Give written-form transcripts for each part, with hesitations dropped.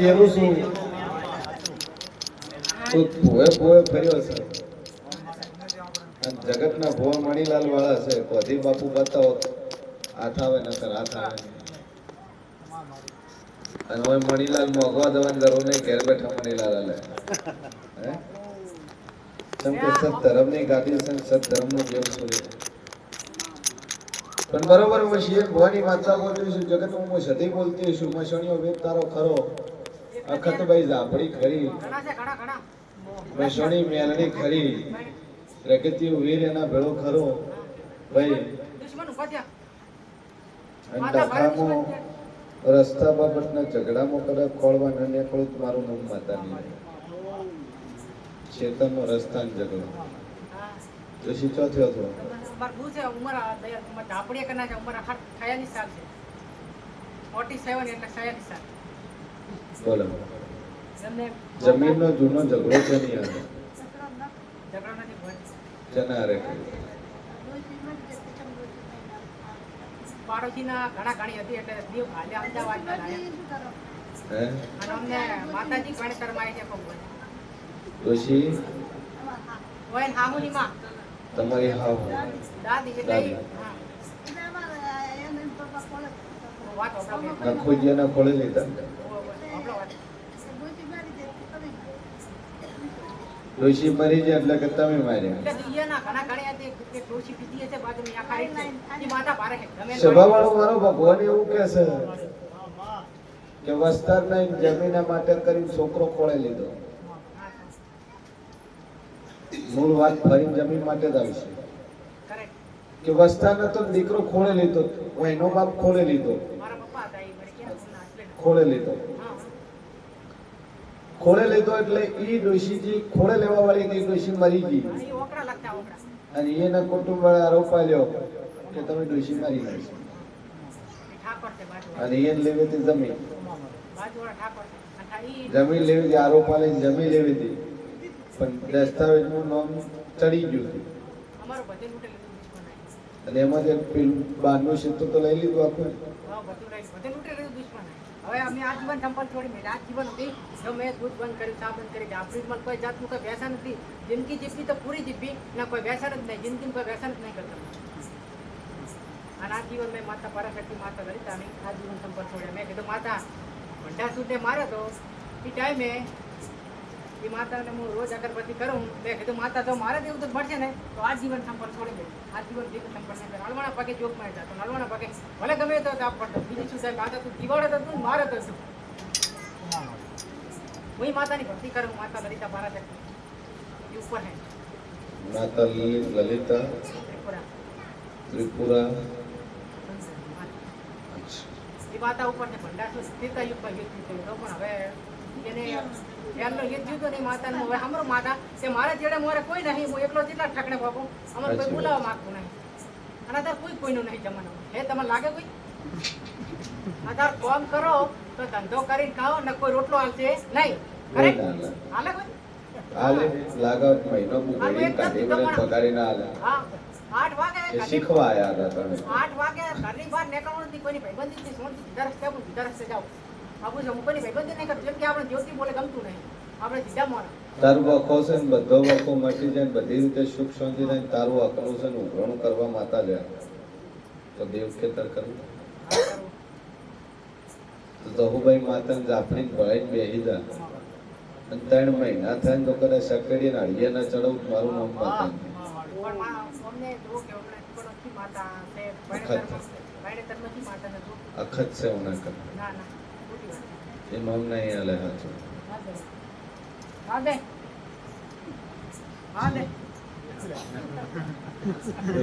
એવું શું તો ભોએ ભોએ ફર્યો છે અને જગતના ભોવા મણીલાલ વાળા છે કોધી બાપુ બતાવો હાથ આવે નકર હાથ આવે અને હવે મણીલાલ મોગવા દેવાની જરૂર નહીં ઘેર બેઠા મણીલાલ હાલે હે જેમ કે સત્ધર્મની ગાદી છે સત્ધર્મનું દેવ સૂર્ય પણ બરોબર હું શિવ ભવાની વાર્તા બોલતી છું જગતમાં હું સતી બોલતી છું મસણીઓ વેદ તારો ખરો અખતભાઈ ઝાપડી ખરી મસણી મેલણી ખરી પ્રગતિ વીર એના ભેળો ખરો ભાઈ અને ડખામાં રસ્તા બાબતના ઝઘડામાં કદાચ ખોળવા ન નીકળું મારું નામ માતાની ચેતનનો રસ્તાનો ઝઘડો જોશી ચો થયો હતો બોલો જમીનનો જૂનો ઝઘડો છે નહીં જનારે પાડોશીના ઘણા ઘણી હતી એટલે દીવ ભાલે અમદાવાદમાં આવ્યા અને અમને માતાજી ગણતરમાં આવી છે કોણ જોશી ઓય હામુની માં તમારી હાવ દાદી એટલે હા વાત ઓપડો નખોજીના ખોળે લીધા ડોશી મરી જાય એટલે કે તમે માર્યા એટલે દુનિયાના ઘણા ઘણી હતી કે ડોશી પીધી છે બાજુની આ ખાઈ છે ઈ માતા ભારે છે ગમે સભાવાળો મારો ભગવાન એવું કહે છે કે વસ્તારના જમીના માટે કરી છોકરો ખોળે લીધો મૂળ વાત ફરીને જમીન માટે જ આવશે કે વસ્તારનો તો દીકરો ખોળે લીધો હું એનો બાપ ખોળે લીધો મારા પપ્પા હતા ઈ મરી ગયા ખોળે લીધો ખોળે લીધો એટલે ઈ ડોશીજી ખોળે લેવા વાળી ની ડોશી મરી ગઈ ઈ ઓકરા લગતા ઓકરા અને એના કુટુંબ વાળા આરોપ આલ્યો કે તમે ડોશી મારી નાખી ઠાકોર છે બાજુ અને એને લેવી હતી જમીન બાજુવાળા ઠાકોર છે અને ઈ જમીન લેવી હતી આરોપ આલીને જમીન લેવી હતી પણ દસ્તાવેજનું નામ ચડી ગયું હતું અમારો બધે લૂંટે લીધું દુશ્મન અને એમાં જે પેલું બહારનું ક્ષેત્ર તો લઈ લીધું આખું હા બધું લઈ બધે લૂંટે લીધું દુશ્મન હવે અમે આજીવન સંપલ છોડી મેં આજીવન હતી જો મેં દૂધ બંધ કર્યું ચા બંધ કરી આ ફ્રીજમાં કોઈ જાતનું કોઈ વ્યસન નથી જિંદગી જીતવી તો પૂરી જીતવી ના કોઈ વ્યસન જ નહીં જિંદગીમાં કોઈ વ્યસન જ નહીં કરતા અને આ જીવન મેં માતા પરાશક્તિ માતા લલિતા મેં આજીવન સંપલ છોડ્યા મેં કીધું માતા ભંડા સુધે માર્યો તો એ ટાઈમે એ માતાને હું રોજ અગરબત્તી કરું મેં કીધું માતા જો મારે દેવું તો મળશે ને તો આજીવન સંપલ છોડી દે આજીવન જીવન સંપલ નહીં નળવાના પગે જોગ માં જતો નળવાના પગે ભલે ગમે તો આપ પડતો બીજી શું સાહેબ માતા તું દિવાળે તો તું મારે તો તું હું માતાની ભક્તિ કરું માતા લલિતા પરાશક્તિ એ ઉપર હે માતા લલિતા ત્રિપુરા એ માતા ઉપર ને ભંડાર સ્થિત યુગ પર યુદ્ધ થયું તો પણ હવે એને એમનો યુદ્ધ થયું નહીં માતાનું હવે અમારો માતા તે મારા જેડે મારે કોઈ નહીં હું એકલો જેટલા ઠકણે બાપુ અમારે કોઈ બોલાવવા માંગતું નહીં અને અત્યારે કોઈનું નહીં જમાનું હે તમને લાગે કોઈ અત્યારે કામ કરો તો ધંધો કરીને ખાઓ ને કોઈ રોટલો હાલશે નહીં હાલે કોઈ હાલે લાગત મહિનો બુગડી કાઢી મને પગારી ના હાલે હા 8 વાગે શીખવા આયા હતા તમે 8 વાગે ઘરની બહાર નીકળવાનું નથી કોઈની ભાઈબંધી થી સોન દરસ કે હું દરસ જાઉં બાબુ જો હું કોઈની ભાઈબંધી નહીં કરતો જેમ કે આપણે જ્યોતિ બોલે ગમતું નહીં આપણે સીધા મોરા તારું વખો છે ને બધો વખો મટી જાય ને બધી રીતે સુખ શાંતિ થાય તારું અકલું છે ને ઉઘરણું કરવા માતા લે તો દેવ ખેતર કરવું તો દહુભાઈ માતાને જાફરી ભરાઈને બેસી જા અને 3 મહિના થાય ને તો કદાચ સકડીને હળિયા ના ચડવું મારું નામ માતા અખત છે ઉના કર એ મમ નહીં આલે હાચો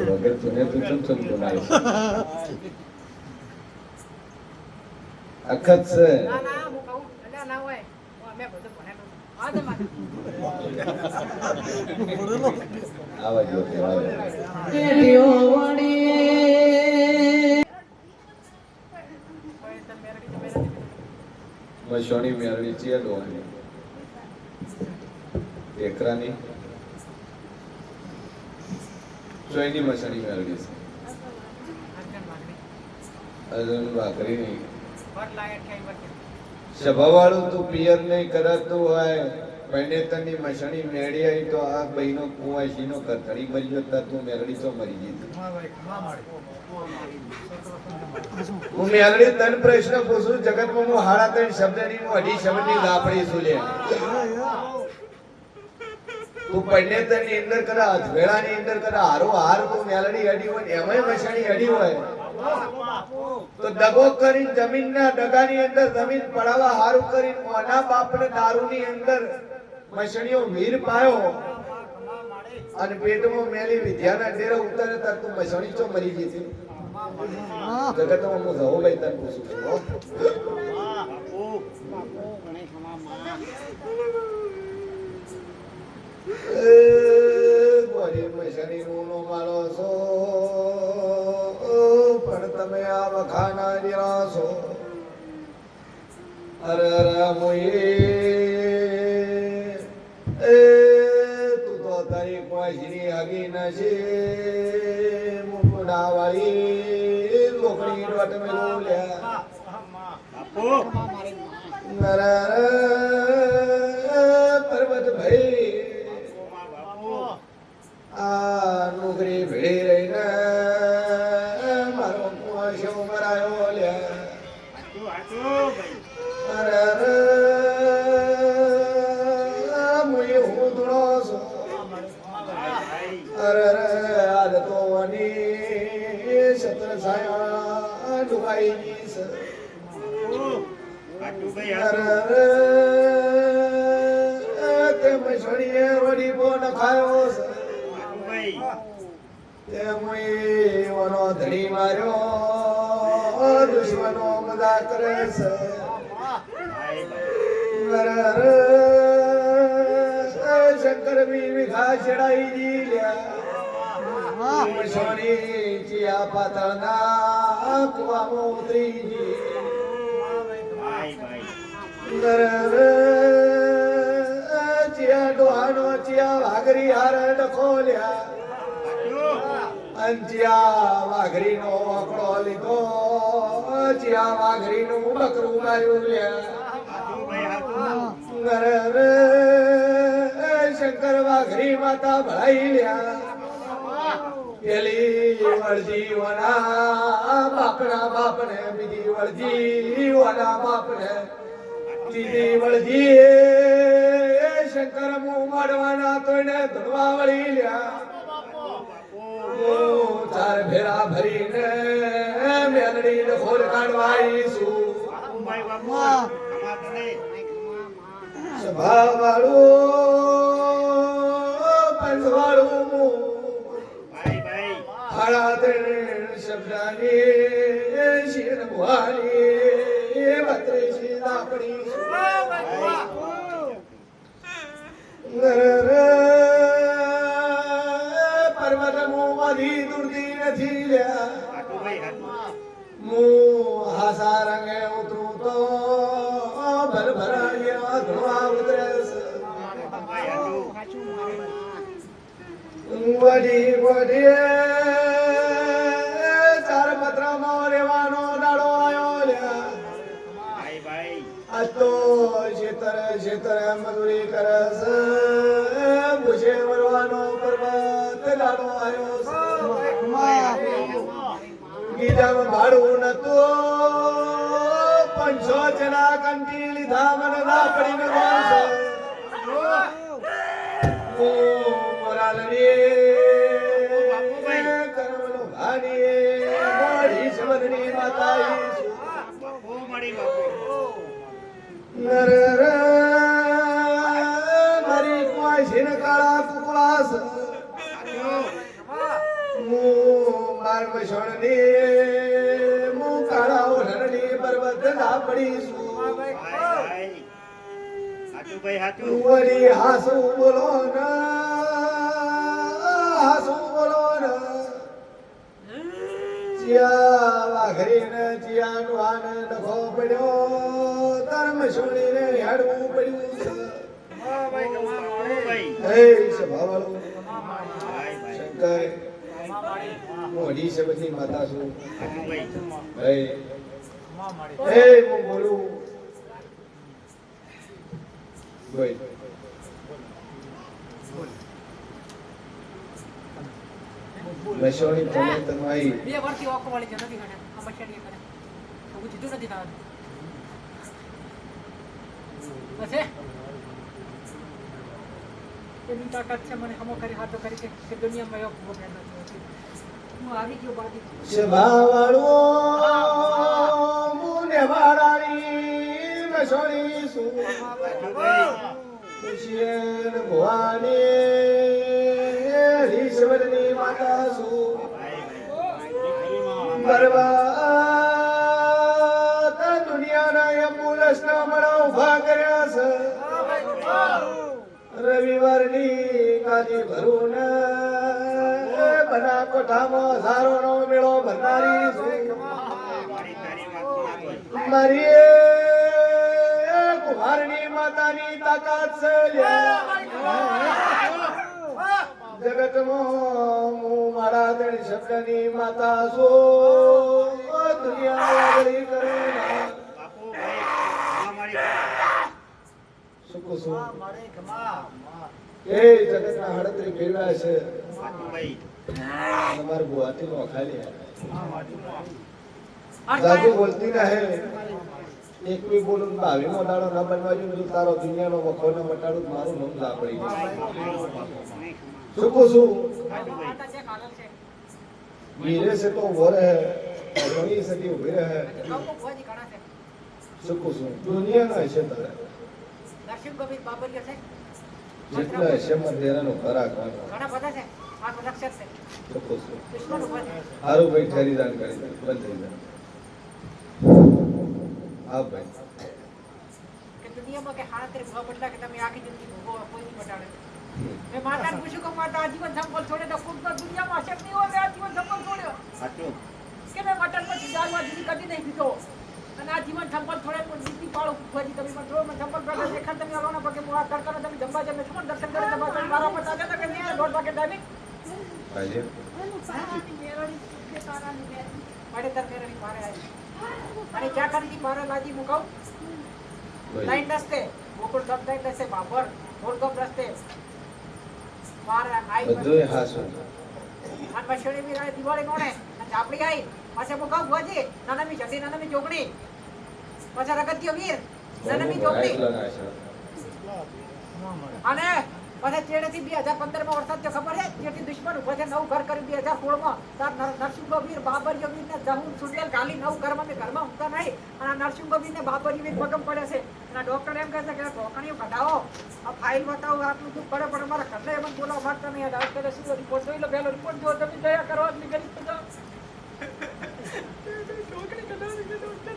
વગર તુને તું ચમ બોલાય અખત છે ના ના હું કહું એટલે ના હોય મેં બધું ભણેલું આવા જો મશોણી મેરડી છે ડોહની એકરાની જોઈની મશોણી મેરડી છે અર્જુન ભાખરીની સભાવાળું તું પિયર નહીં કરાતું હોય પૈનેતરની મસણી મેળી આવી તો આ બહેનો કુંવાસીનો કથળી મરી ગયો તા તું મેરડી તો મરી ગઈ હું મેરડી તને પ્રશ્ન પૂછું જગતમાં હું હાડા ત્રણ શબ્દની હું અઢી શબ્દની લાપડી છું લે તું પૈનેતરની અંદર કરા હથવેળાની અંદર કરા હારો હાર તું મેલડી અડી હોય એમાંય મસણી અડી હોય તો દગો કરીને જમીનના ડગાની અંદર જમીન પડાવવા હારું કરીને મોના બાપને દારૂની અંદર મસણીઓ વીર પાયો અને પેટમાં મેલી વિદ્યાના ડેરા ઉતારે તાર તું મસણી ચો મરી ગઈ છે જગતમાં હું રહો ભાઈ તને પૂછું છું ગોરી મસણી નો મારો છો પણ તમે આ વખાના નિરાશો અરે અરે મોયે તું તો તારી કોઈની હગી નથી મુકડા વાળી લોકડી રોટ મેલો લ્યા પર્વત ભાઈ આ નોકરી ભેળી રહીને મારો કુવાશો મરાયો લ્યા અરે મુય હું ધૂળો છું અરે આજ તો વાની છત્ર છાયા ડુબાઈ ગઈ છે અરે તે મસણીએ વડી બોન ખાયો છે તે મુય વનો ધડી માર્યો દુશ્મનો મજા કરે છે શંકર બી વિઘા ચડાઈ દી લ્યા મસણી ચિયા પાતળના કુવામાં ઉતરી જી ચિયા ડોહાનો ચિયા વાઘરી હાર ડખો લ્યા અંચિયા વાઘરી નો આંકડો લીધો ચિયા વાઘરી નું બકરું માર્યું લ્યા શંકર વાઘરી માતા ભળાઈ લ્યા પેલી વળજી વના બાપના બાપને બીજી વળજી વના બાપને ત્રીજી વળજી શંકર મું માડવાના તોયને ધડવા વળી લ્યા ચાર ભેરા ભરીને મેલડી ખોલ કાઢવા આવીશું સભા વાળું પંચ વાળું હાડા ત્રણ શબ્દાની શિર ભુવાની બત્રીસી લાકડી પર્વત માંથી દુર્દી નથી લ્યા હું હાસા રંગે ઉતરું તો ભર ભરાયા ધોવા ઉતરે વડી વડી ચાર પત્રમાં રેવાનો દાડો આવ્યો લ્યા આ તો શેતર મજૂરી કરે છે ભૂસે વરવાનો પર્વત દાડો આવ્યો છે ગીજામાં ભાડું નતું 500 જણા કંટી લીધા મને ના પડીને બોલશે મોરાલની કરમનો ભાની મોડી સમદની માતાઈ નર મારી કોઈ શીન કાળા કુકળાસ માર મસણની મુ કાળા ઓઢણની પર્વત ના પડીશું વળી હાસુ બોલો ને ચિયા વાઘરી ને ચિયા નુહાન ડખો પડ્યો ધર્મ છોડીને હેડવું પડ્યું છે હે સભાવાળો શંકર મોડી છે બધી માતા છું હે હું બોલું બોલ. મહેસાણી તમે તમારી 2 વર્ષથી ઓકો વાળી છે નથી ગણે આ મચાડીએ કરે તો જીતું નથી થવાનું બસ એની તાકાત છે મને હમો કરી હાથો કરી છે કે દુનિયામાં એવો ભોગ નથી હું આવી ગયો બાદી સભાવાળો મુને વાળાની મહેસાણી શું ખુશીએન ભવાની ઈશ્વરની માતા શું બરબાદ દુનિયાના એમ્બ્યુલન્સના મળા ઉભા કર્યા છે રવિવારની કાલી ભરું ને બના કોઠામાં હજારોનો મેળો ભરનારી છું મારી કુમારની માતાની તાકાત છે જગતમાં હું મારા ત્રણ શબ્દની માતા છું દુનિયા આગળી કરું શું કહું છું એ જગતના હડત્રી ફેરવા છે તમારે ગુવાહાટી નો ખાલી જાજુ બોલતી રહે એક બી બોલું ભાવી મોટાડો ન બનવા જો તારો દુનિયાનો વખો ન મટાડું મારું નામ લાપડી શું કહું છું વીરે છે તો ઉભો રહે ઘણી સદી ઉભી રહે શું કહું છું દુનિયાના હશે તારે દર્શન ગોવિંદ બાબરિયા છે જેટલા હશે મંદિરનો ખરાક ઘણા બધા છે આ લક્ષર છે શું કહું છું દુશ્મન ઉપર છે હારું ભાઈ ખરીદાન કરી દે બંધ થઈ જાય હા ભાઈ કે દુનિયામાં કે હાણત્રી ભૂવા બદલા કે તમે આખી જિંદગી ભોગવો કોઈ નહીં બટાડે મેં માતાને પૂછ્યું કે માતા આજીવન સંપલ છોડે તો ખુદ તો દુનિયામાં અસર નહીં હોય આજીવન સંપલ છોડ્યો કે મેં મટન પછી દાળમાં દીદી કદી નહીં પીધો અને આજીવન સંપલ છોડે પણ દીદી પાડો ફરી તમે મને થોડો સંપલ પડે દેખાડ તમે આલોના પગે હું આ તડકાનો તમે જમવા જમે છો દર્શન કરે તમારા મારા પર તાજા કે નહીં 1:30 વાગે ટાઈમિંગ આજે મારે તર મેરણી મારે આવી અને ક્યાં કરી મારે લાજી મુકાવ લાઈન રસ્તે ગોકુળ કપ લાઈન રસ્તે બાબર ગોળ કપ રસ્તે મારે આઈ બધું હાસું અને મશળી મી રાય દિવાળી કોણે ચાપડી આઈ પાછે મુકાવ ભોજી નાનામી જડી નાનામી જોગણી પાછા રગત્યો વીર નાનામી જોગણી અને પછી ચેડેથી 2015 માં વરસાદ તો ખબર છે જેથી દુશ્મન ઉભો છે નવું ઘર કર્યું 2016 માં તાર નરસિંહ વીર બાબરિયો વીર ને જહુન સુડેલ ગાલી નવું ઘરમાં મેં ઘરમાં ઊંઘતા નહીં અને નરસિંહ વીર ને બાબરિયો વીર પગમ પડે છે અને ડોક્ટર એમ કહે છે કે ઢોકણીઓ કઢાવો આ ફાઇલ બતાવો આટલું દુઃખ પડે પણ અમારા ઘરને એમ બોલાવવા માંગતા નહીં ડોક્ટરે શું રિપોર્ટ જોઈ લો પહેલો રિપોર્ટ જો તમે દયા કરો આટલી કરી તો ઢોકણી કઢાવી ડોક્ટર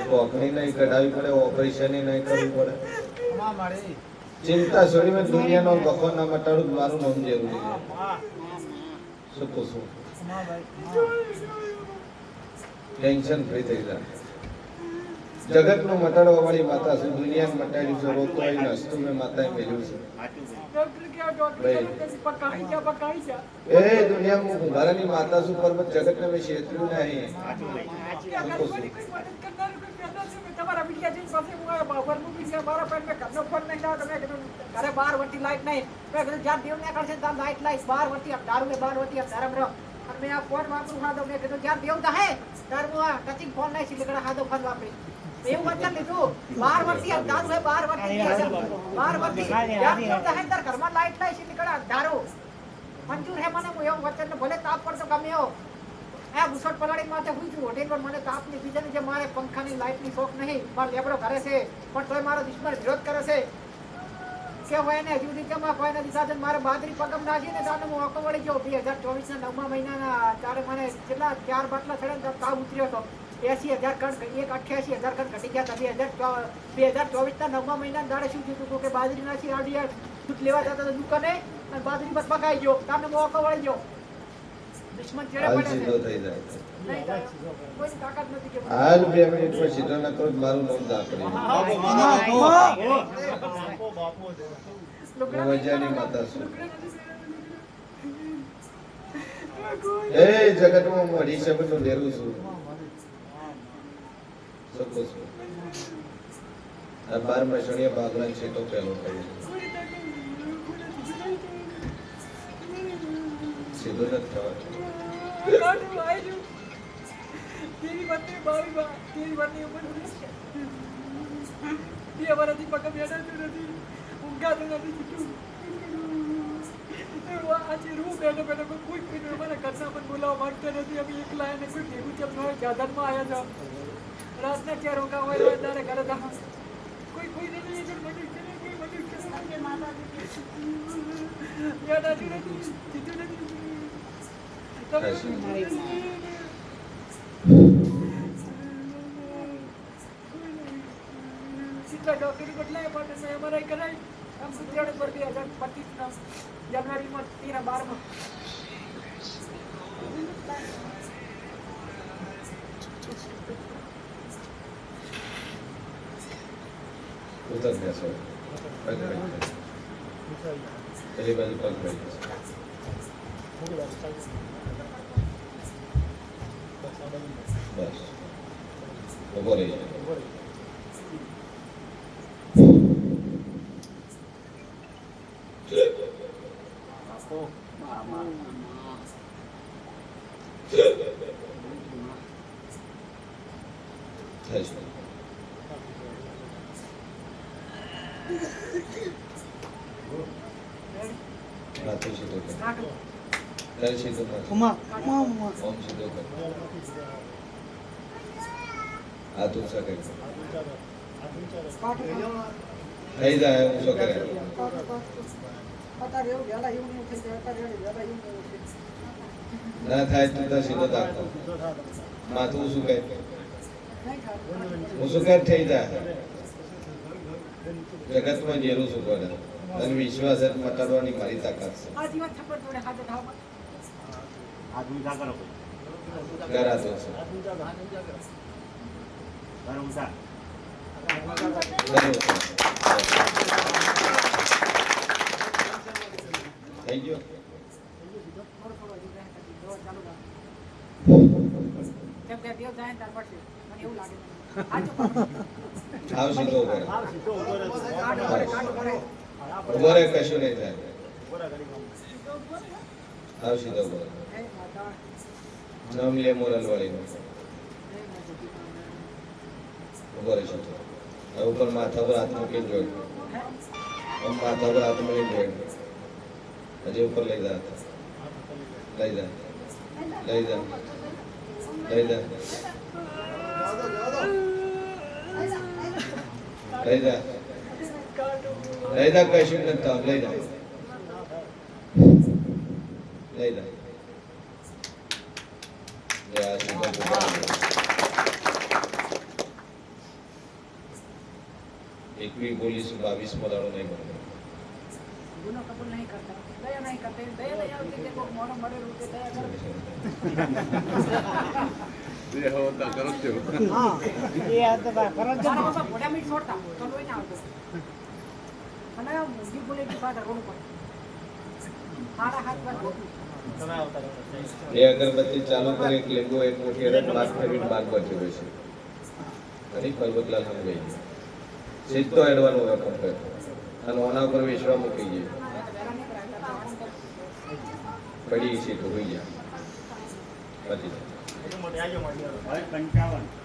ઢોકણી નહીં કઢાવી પડે ઓપરેશન નહીં કરવું પડે ચિંતા છોડી મેં દુનિયાનો વખો ના મટાડું મારું નામ જરૂરી છે શું કહું છું ટેન્શન ફ્રી થઈ જાય જગતનું મટાડવા વાળી માતા છે દુનિયાને મટાડ્યું છે રોતો હોય નસતું મેં માતાએ મેળ્યું છે એ દુનિયામાં ઉભારાની માતા છું પર જગતને મેં છેતર્યું નહીં તમારા મીડિયા જઈને પાસે હું બાબરનું મીડિયા મારા પર મેં ઘરનો ફોન નહીં લાવ્યો તમે કીધું ઘરે 12 વટી લાઈટ નહીં મેં કીધું જ્યાં દેવ ને કરશે ત્યાં લાઈટ લાઈટ 12 વટી 12 વટી ધરમ રહો અને મેં આ ફોન વાપરું હાદો મેં કીધું જ્યાં દેવ દહે ત્યારે હું આ ટચિંગ ફોન નહીં શીખડે હાદો ફોન વાપરી એવું વચન લીધું 12 વટી અંધારું હે 12 વટી 12 વટી જ્યાં દેવ દહે ત્યારે ઘરમાં લાઈટ લાઈટ શીખડે અંધારું મંજૂર હે મને હું એવું વચન ભલે તાપ પડતો ગમે એવો આ બુસટ પલાડી માથે હુઈ છું હોટેલ પર મને તાપની બીજાની જે મારે પંખાની લાઈટની શોખ નહીં મારો લેબડો કરે છે પણ તોય મારો દુશ્મન વિરોધ કરે છે કે હોય ને હજુ સુધી કેમાં કોઈ નથી સાથે મારે બાદરી પગમ નાખી ને તાને હું ઓકો વળી ગયો 2024 ના 9મા મહિનાના ત્યારે મને કેટલા 4 બાટલા ચડે તાવ ઉતર્યો હતો 80,000 કણ 88,000 કણ ઘટી ગયા હતા 2024 ના 9મા મહિનાના દાડે શું થયું હતું કે બાજરી નાખી આડિયા દૂધ લેવા જતા હતા દુકાને અને બાજરી બસ પકાઈ ગયો તાને હું ઓકો વળી ગયો દુશ્મન ચડે હાલ પડે સીધો થઈ જાય કોઈ તાકાત નથી કે હાલ 2 મિનિટ પર સીધો ન કરો મારું નામ ઝાપડી વજાની માતા છું એ જગતમાં મળી શબ્દનું લેરું છું સકો છું આ 12 મસણીયા ભાગલા છે તો પેલો કર્યો સીધો નથી થવાતો. તેરી પત્ની બાવી બા તેરી પત્ની ઉપર તે અમારાથી પગ બેઠાતું નથી ઊંઘાતું નથી જીતું આજે રૂ બેઠો બેઠો કોઈ કોઈ અમારા ઘરના પણ બોલાવવા માંગતા નથી અમે એકલા એને કોઈ ભેગું ચમ ન હોય ગાર્ડનમાં આવ્યા છો રાતના 4 રોકા હોય ત્યારે ઘરે જા કોઈ કોઈ નથી એ મજૂર કરે કોઈ મજૂર કરે બેઠાતું નથી જીતું નથી સીતા ડોક્ટરી બદલાય પણ અમારે કરાય આમ ગુજરાત પર 2025 જાન્યુઆરીમાં 13-12 ઉતર બેસો પગ બેઠો પેલી બાજુ પગ બેઠો બસ ઉભો રહી જાય માથું સીધું કર તારે સીધું કર ઓમ સીધું કર હાથ ઊંચા કરી થઈ જાય ઊંચો કરે ના થાય તું તો સીધો રાખો માથું ઊંચું કર ઊંચું કર થઈ જાય જગતમાં જેરું શું કરે અને વિશ્વાસ જ મટાડવાની મારી તાકાત છે કરાતો છે થઈ ગયો આવ સીધો કરે ઉભો રે કશું નહીં થાય આવ સીધો કરે નામ લે મોરલ વાળી ઉભો રે સીધો હવે ઉપર માથા પર હાથ મૂકીને જોઈ માથા પર હાથ મૂકીને જોઈ હજી ઉપર લઈ જા લઈ જા લઈ જા લઈ જા લઈ જા લઈ જા કશું નથી થવાનું લઈ જા લઈ જા એકવી પોલીસ 22 દાડો નહીં બને ગુનો કબૂલ નહીં કરતા દયા નહીં કરતા દયા નહીં આવતી કે કોઈ મોનો મરે રૂપે દયા કરે જે હો તા કરો છો હા એ આ તો કરો છો મારા મોટા મીટ છોડતા તો કોઈ ના આવતો અને મુજી બોલે કે બાદ રોડ પર મારા હાથ પર એ અગરબત્તી ચાલુ કરે એક લીંબુ એક મોટી અડદ બાગ ફેરવીને બાગ બચ્યો હોય છે અને પર્વતલાલ હમ ગઈ સીધો એડવાનો હોય કમ્પ્લેટ અને ઓના ઉપર વિશ્વા મૂકી ગઈ પડી છે તો હોઈ જાય પછી 55